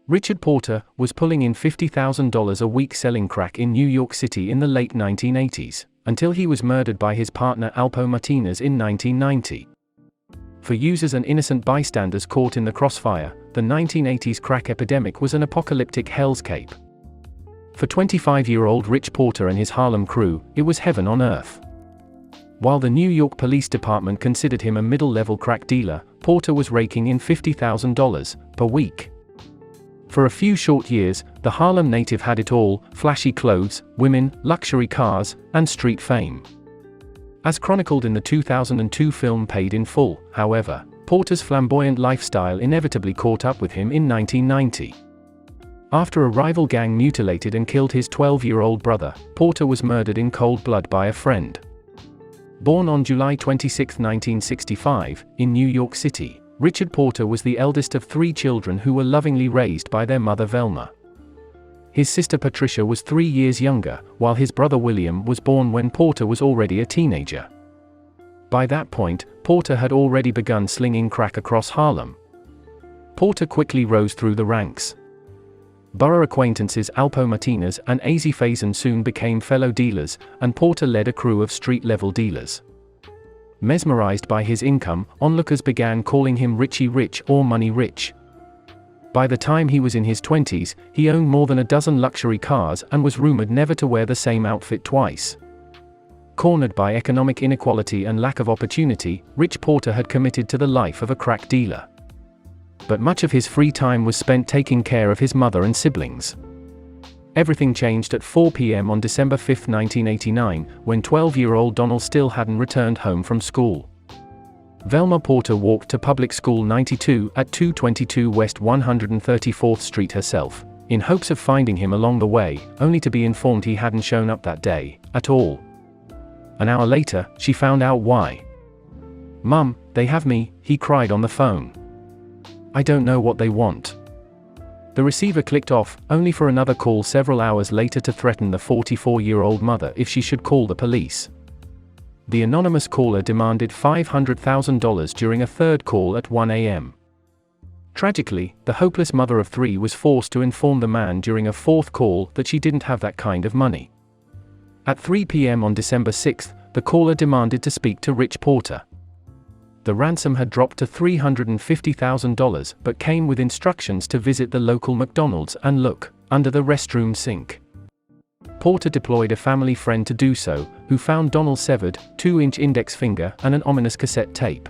Richard Porter was pulling in $50,000 a week selling crack in New York City in the late 1980s, until he was murdered by his partner Alpo Martinez in 1990. For users and innocent bystanders caught in the crossfire, the 1980s crack epidemic was an apocalyptic hellscape. For 25-year-old Rich Porter and his Harlem crew, it was heaven on earth. While the New York Police Department considered him a middle-level crack dealer, Porter was raking in $50,000 per week. For a few short years, the Harlem native had it all: flashy clothes, women, luxury cars, and street fame. As chronicled in the 2002 film Paid in Full, however, Porter's flamboyant lifestyle inevitably caught up with him in 1990. After a rival gang mutilated and killed his 12-year-old brother, Porter was murdered in cold blood by a friend. Born on July 26, 1965, in New York City, Richard Porter was the eldest of 3 children who were lovingly raised by their mother Velma. His sister Patricia was 3 years younger, while his brother William was born when Porter was already a teenager. By that point, Porter had already begun slinging crack across Harlem. Porter quickly rose through the ranks. Borough acquaintances Alpo Martinez and AZ Faison soon became fellow dealers, and Porter led a crew of street-level dealers. Mesmerized by his income, onlookers began calling him Richie Rich or Money Rich. By the time he was in his 20s, he owned more than a dozen luxury cars and was rumored never to wear the same outfit twice. Cornered by economic inequality and lack of opportunity, Rich Porter had committed to the life of a crack dealer. But much of his free time was spent taking care of his mother and siblings. Everything changed at 4 p.m. on December 5, 1989, when 12-year-old Donald still hadn't returned home from school. Velma Porter walked to Public School 92 at 222 West 134th Street herself, in hopes of finding him along the way, only to be informed he hadn't shown up that day, at all. An hour later, she found out why. "Mum, they have me," he cried on the phone. "I don't know what they want." The receiver clicked off, only for another call several hours later to threaten the 44-year-old mother if she should call the police. The anonymous caller demanded $500,000 during a third call at 1 a.m. Tragically, the hopeless mother of 3 was forced to inform the man during a fourth call that she didn't have that kind of money. At 3 p.m. on December 6, the caller demanded to speak to Rich Porter. The ransom had dropped to $350,000 but came with instructions to visit the local McDonald's and look under the restroom sink. Porter deployed a family friend to do so, who found Donald's severed 2-inch index finger and an ominous cassette tape.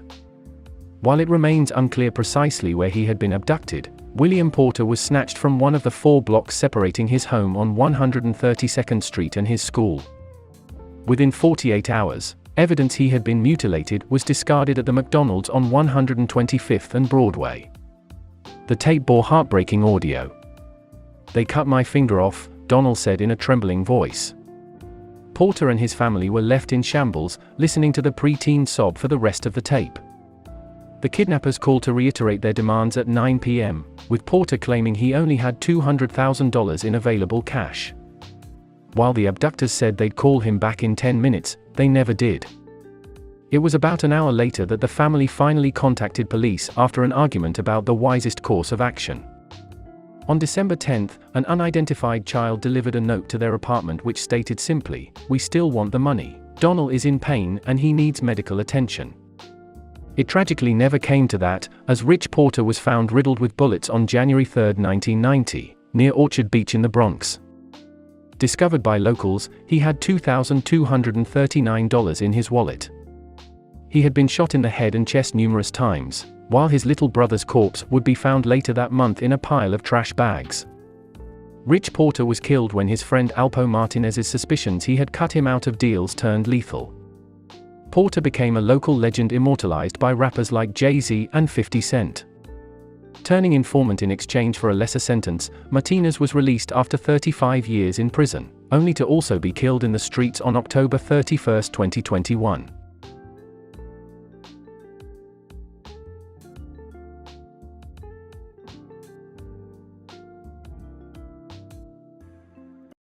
While it remains unclear precisely where he had been abducted, William Porter was snatched from one of the 4 blocks separating his home on 132nd Street and his school. Within 48 hours, evidence he had been mutilated was discarded at the McDonald's on 125th and Broadway. The tape bore heartbreaking audio. "They cut my finger off," Donald said in a trembling voice. Porter and his family were left in shambles, listening to the preteen sob for the rest of the tape. The kidnappers called to reiterate their demands at 9 p.m., with Porter claiming he only had $200,000 in available cash. While the abductors said they'd call him back in 10 minutes, they never did. It was about an hour later that the family finally contacted police after an argument about the wisest course of action. On December 10, an unidentified child delivered a note to their apartment which stated simply, "We still want the money. Donald is in pain and he needs medical attention." It tragically never came to that, as Rich Porter was found riddled with bullets on January 3, 1990, near Orchard Beach in the Bronx. Discovered by locals, he had $2,239 in his wallet. He had been shot in the head and chest numerous times, while his little brother's corpse would be found later that month in a pile of trash bags. Rich Porter was killed when his friend Alpo Martinez's suspicions he had cut him out of deals turned lethal. Porter became a local legend immortalized by rappers like Jay-Z and 50 Cent. Turning informant in exchange for a lesser sentence, Martinez was released after 35 years in prison, only to also be killed in the streets on October 31, 2021.